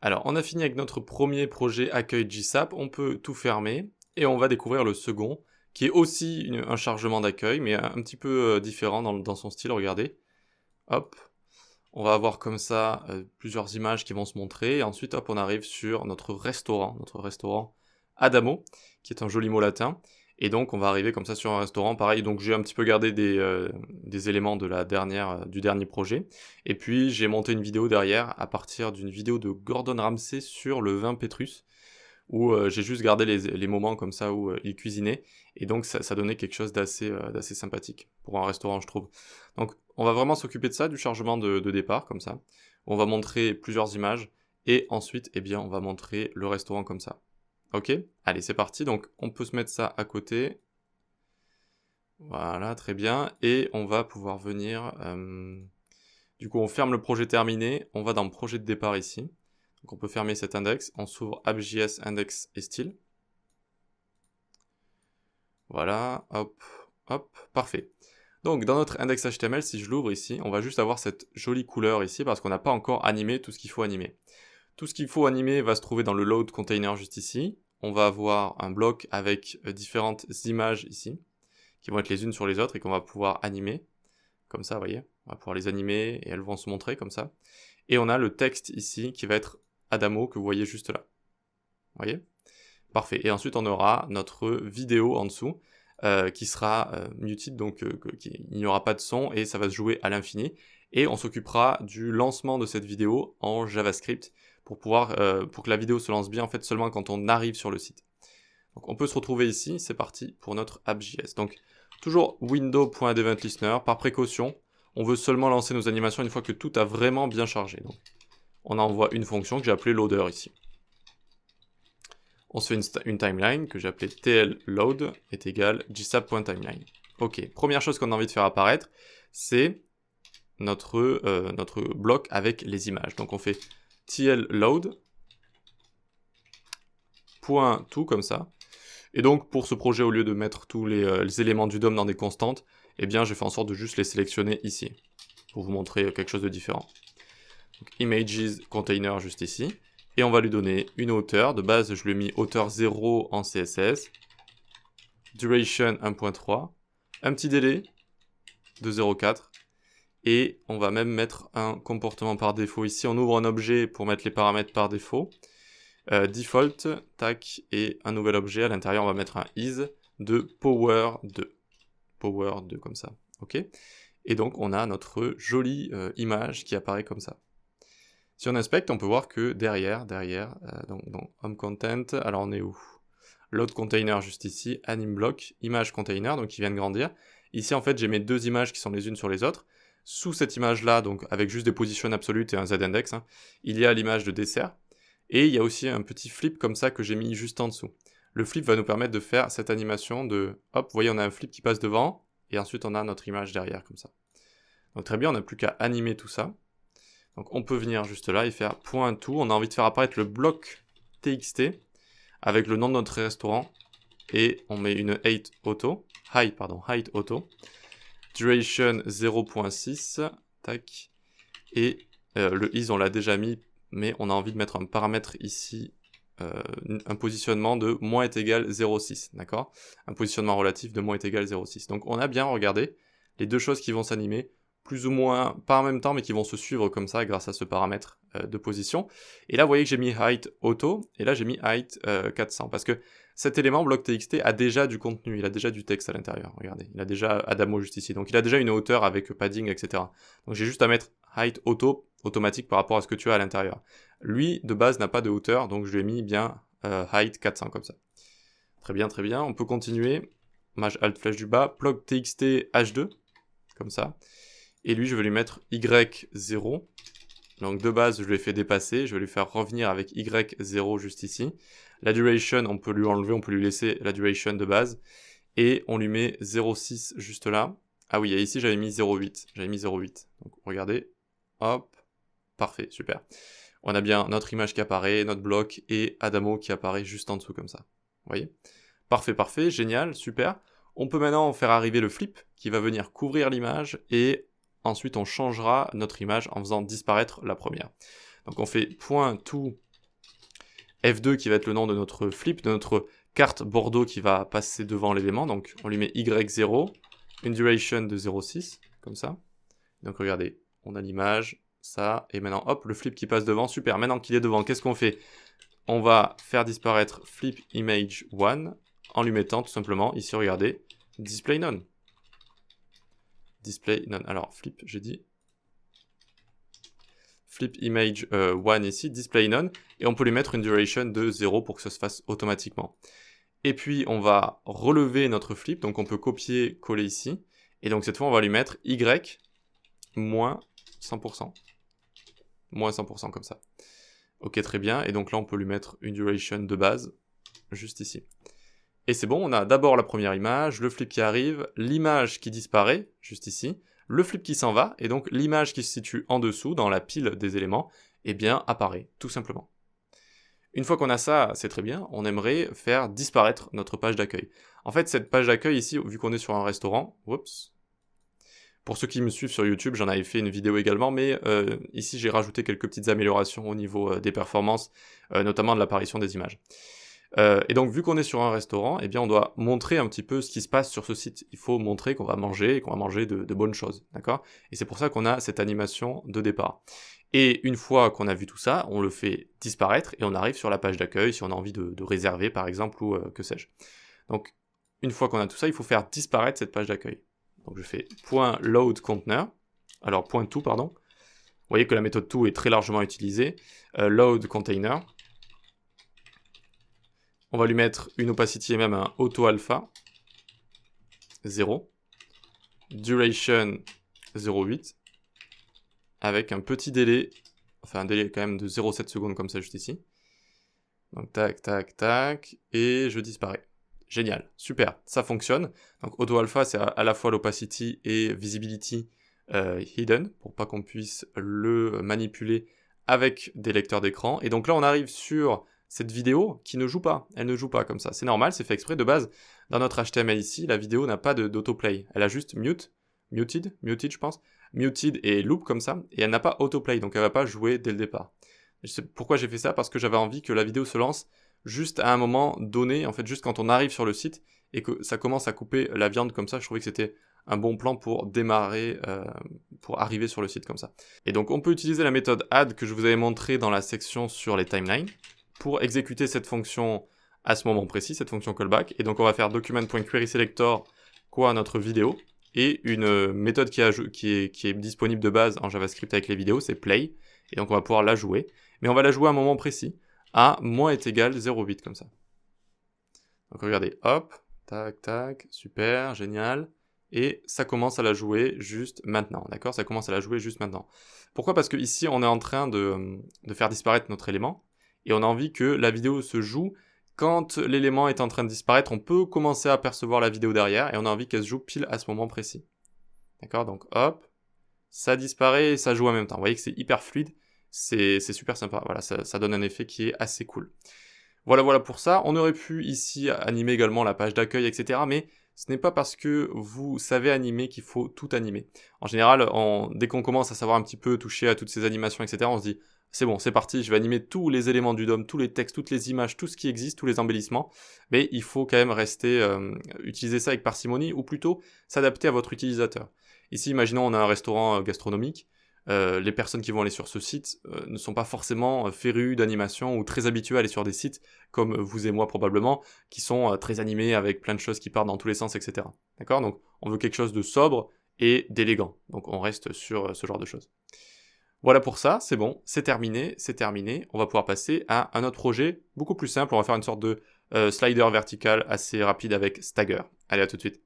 Alors, on a fini avec notre premier projet accueil GSAP, on peut tout fermer, et on va découvrir le second, qui est aussi un chargement d'accueil, mais un petit peu différent dans son style, regardez. Hop, on va avoir comme ça plusieurs images qui vont se montrer, et ensuite hop, on arrive sur notre restaurant Adamo, qui est un joli mot latin, et donc on va arriver comme ça sur un restaurant, pareil, donc j'ai un petit peu gardé des éléments de du dernier projet, et puis j'ai monté une vidéo derrière, à partir d'une vidéo de Gordon Ramsay sur le vin Pétrus, où j'ai juste gardé les moments comme ça où il cuisinait, et donc ça donnait quelque chose d'assez sympathique, pour un restaurant je trouve. Donc on va vraiment s'occuper de ça, du chargement de départ, comme ça. On va montrer plusieurs images, et ensuite, eh bien, on va montrer le restaurant comme ça. Ok? Allez, c'est parti, donc on peut se mettre ça à côté. Voilà, très bien, et on va pouvoir venir... Du coup, on ferme le projet terminé, on va dans projet de départ ici. Donc on peut fermer cet index, on s'ouvre app.js index et style. Voilà, hop, hop, parfait. Donc dans notre index HTML, si je l'ouvre ici, on va juste avoir cette jolie couleur ici parce qu'on n'a pas encore animé tout ce qu'il faut animer. Tout ce qu'il faut animer va se trouver dans le load container juste ici. On va avoir un bloc avec différentes images ici, qui vont être les unes sur les autres et qu'on va pouvoir animer. Comme ça, vous voyez, on va pouvoir les animer et elles vont se montrer comme ça. Et on a le texte ici qui va être Adamo que vous voyez juste là. Vous voyez? Parfait. Et ensuite, on aura notre vidéo en dessous qui sera muted, donc il n'y aura pas de son et ça va se jouer à l'infini. Et on s'occupera du lancement de cette vidéo en JavaScript pour que la vidéo se lance bien en fait seulement quand on arrive sur le site. Donc on peut se retrouver ici, c'est parti pour notre app.js. Donc toujours window.eventListener, par précaution, on veut seulement lancer nos animations une fois que tout a vraiment bien chargé. Donc, on envoie une fonction que j'ai appelée loader ici. On se fait une timeline que j'ai appelée tlload est égal gsap.timeline. Ok, première chose qu'on a envie de faire apparaître, c'est notre bloc avec les images. Donc on fait tlload, point tout comme ça. Et donc pour ce projet, au lieu de mettre tous les éléments du DOM dans des constantes, eh bien j'ai fait en sorte de juste les sélectionner ici, pour vous montrer quelque chose de différent. Donc, images container juste ici. Et on va lui donner une hauteur. De base, je lui ai mis hauteur 0 en CSS. Duration 1.3. Un petit délai de 0.4. Et on va même mettre un comportement par défaut. Ici, on ouvre un objet pour mettre les paramètres par défaut. Default, tac, et un nouvel objet. À l'intérieur, on va mettre un is de power2. Power2 comme ça. Ok. Et donc, on a notre jolie image qui apparaît comme ça. Si on inspecte, on peut voir que derrière, donc dans Home Content, alors on est où? Load Container juste ici, Anim Block, Image Container, donc qui vient de grandir. Ici, en fait, j'ai mes deux images qui sont les unes sur les autres. Sous cette image-là, donc avec juste des positions absolutes et un Z-index, il y a l'image de dessert. Et il y a aussi un petit flip comme ça que j'ai mis juste en dessous. Le flip va nous permettre de faire cette animation de, hop, vous voyez, on a un flip qui passe devant, et ensuite on a notre image derrière, comme ça. Donc très bien, on n'a plus qu'à animer tout ça. Donc on peut venir juste là et faire point tout. On a envie de faire apparaître le bloc txt avec le nom de notre restaurant. Et on met une height auto. Duration 0.6. Tac. Et le is on l'a déjà mis, mais on a envie de mettre un paramètre ici, un positionnement de moins est égal 0.6. D'accord? Un positionnement relatif de moins est égal 0.6. Donc on a bien regardé les deux choses qui vont s'animer, plus ou moins, pas en même temps, mais qui vont se suivre comme ça grâce à ce paramètre de position. Et là, vous voyez que j'ai mis height auto, et là j'ai mis height 400, parce que cet élément bloc.txt a déjà du contenu, il a déjà du texte à l'intérieur, regardez, il a déjà Adamo juste ici, donc il a déjà une hauteur avec padding, etc. Donc j'ai juste à mettre height auto, automatique par rapport à ce que tu as à l'intérieur. Lui, de base, n'a pas de hauteur, donc je lui ai mis bien height 400 comme ça. Très bien, on peut continuer. Maj alt flèche du bas, bloc.txt h2, comme ça. Et lui, je vais lui mettre y0. Donc de base, je lui ai fait dépasser. Je vais lui faire revenir avec y0 juste ici. La duration, on peut lui enlever, on peut lui laisser la duration de base. Et on lui met 0.6 juste là. Ah oui, et ici, j'avais mis 0.8. Donc regardez. Hop. Parfait, super. On a bien notre image qui apparaît, notre bloc et Adamo qui apparaît juste en dessous comme ça. Vous voyez? Parfait, génial, super. On peut maintenant faire arriver le flip qui va venir couvrir l'image et ensuite on changera notre image en faisant disparaître la première. Donc on fait point tout F2 qui va être le nom de notre flip, de notre carte Bordeaux qui va passer devant l'élément. Donc on lui met Y0, une duration de 0,6, comme ça. Donc regardez, on a l'image, ça, et maintenant hop, le flip qui passe devant, super. Maintenant qu'il est devant, qu'est-ce qu'on fait? On va faire disparaître flip image 1 en lui mettant tout simplement, ici regardez, display none. Display none. Alors flip, j'ai dit flip image 1 ici, display none, et on peut lui mettre une duration de 0 pour que ça se fasse automatiquement. Et puis on va relever notre flip, donc on peut copier, coller ici, et donc cette fois on va lui mettre Y moins 100%. Moins 100% comme ça. Ok, très bien, et donc là on peut lui mettre une duration de base, juste ici. Et c'est bon, on a d'abord la première image, le flip qui arrive, l'image qui disparaît, juste ici, le flip qui s'en va, et donc l'image qui se situe en dessous, dans la pile des éléments, eh bien, apparaît, tout simplement. Une fois qu'on a ça, c'est très bien, on aimerait faire disparaître notre page d'accueil. En fait, cette page d'accueil ici, vu qu'on est sur un restaurant, oups, pour ceux qui me suivent sur YouTube, j'en avais fait une vidéo également, mais ici j'ai rajouté quelques petites améliorations au niveau des performances, notamment de l'apparition des images. Et donc, vu qu'on est sur un restaurant, eh bien, on doit montrer un petit peu ce qui se passe sur ce site. Il faut montrer qu'on va manger et qu'on va manger de bonnes choses, d'accord? Et c'est pour ça qu'on a cette animation de départ. Et une fois qu'on a vu tout ça, on le fait disparaître et on arrive sur la page d'accueil si on a envie de réserver, par exemple, ou que sais-je. Donc, une fois qu'on a tout ça, il faut faire disparaître cette page d'accueil. Donc, je fais .load container, alors .to, pardon. Vous voyez que la méthode to est très largement utilisée. Load container. On va lui mettre une opacity et même un auto alpha 0, duration 0,8, avec un petit délai, enfin un délai quand même de 0,7 secondes comme ça juste ici. Donc tac, tac, tac, et je disparais. Génial, super, ça fonctionne. Donc auto alpha c'est à la fois l'opacity et visibility hidden, pour pas qu'on puisse le manipuler avec des lecteurs d'écran. Et donc là on arrive sur cette vidéo qui ne joue pas, elle ne joue pas comme ça. C'est normal, c'est fait exprès de base. Dans notre HTML ici, la vidéo n'a pas d'autoplay. Elle a juste muted je pense, muted et loop comme ça, et elle n'a pas autoplay, donc elle va pas jouer dès le départ. Pourquoi j'ai fait ça? Parce que j'avais envie que la vidéo se lance juste à un moment donné, en fait juste quand on arrive sur le site, et que ça commence à couper la viande comme ça. Je trouvais que c'était un bon plan pour démarrer, pour arriver sur le site comme ça. Et donc on peut utiliser la méthode add que je vous avais montré dans la section sur les timelines, pour exécuter cette fonction à ce moment précis, cette fonction callback. Et donc on va faire document.querySelector quoi notre vidéo, et une méthode qui est disponible de base en JavaScript avec les vidéos, c'est play, et donc on va pouvoir la jouer, mais on va la jouer à un moment précis, à moins est égal 0,8 comme ça. Donc regardez, hop, tac, tac, super, génial, et ça commence à la jouer juste maintenant, d'accord? Ça commence à la jouer juste maintenant. Pourquoi? Parce que ici on est en train de faire disparaître notre élément, et on a envie que la vidéo se joue quand l'élément est en train de disparaître. On peut commencer à percevoir la vidéo derrière, et on a envie qu'elle se joue pile à ce moment précis. D'accord? Donc hop, ça disparaît et ça joue en même temps. Vous voyez que c'est hyper fluide, c'est super sympa. Voilà, ça donne un effet qui est assez cool. Voilà pour ça. On aurait pu ici animer également la page d'accueil, etc. Mais ce n'est pas parce que vous savez animer qu'il faut tout animer. En général, dès qu'on commence à savoir un petit peu toucher à toutes ces animations, etc., on se dit c'est bon, c'est parti, je vais animer tous les éléments du DOM, tous les textes, toutes les images, tout ce qui existe, tous les embellissements. Mais il faut quand même rester, utiliser ça avec parcimonie, ou plutôt s'adapter à votre utilisateur. Ici, imaginons on a un restaurant gastronomique. Les personnes qui vont aller sur ce site ne sont pas forcément férus d'animation ou très habitués à aller sur des sites comme vous et moi probablement, qui sont très animés avec plein de choses qui partent dans tous les sens, etc. D'accord? Donc on veut quelque chose de sobre et d'élégant. Donc on reste sur ce genre de choses. Voilà pour ça, c'est bon, c'est terminé. On va pouvoir passer à un autre projet beaucoup plus simple. On va faire une sorte de slider vertical assez rapide avec Stagger. Allez, à tout de suite.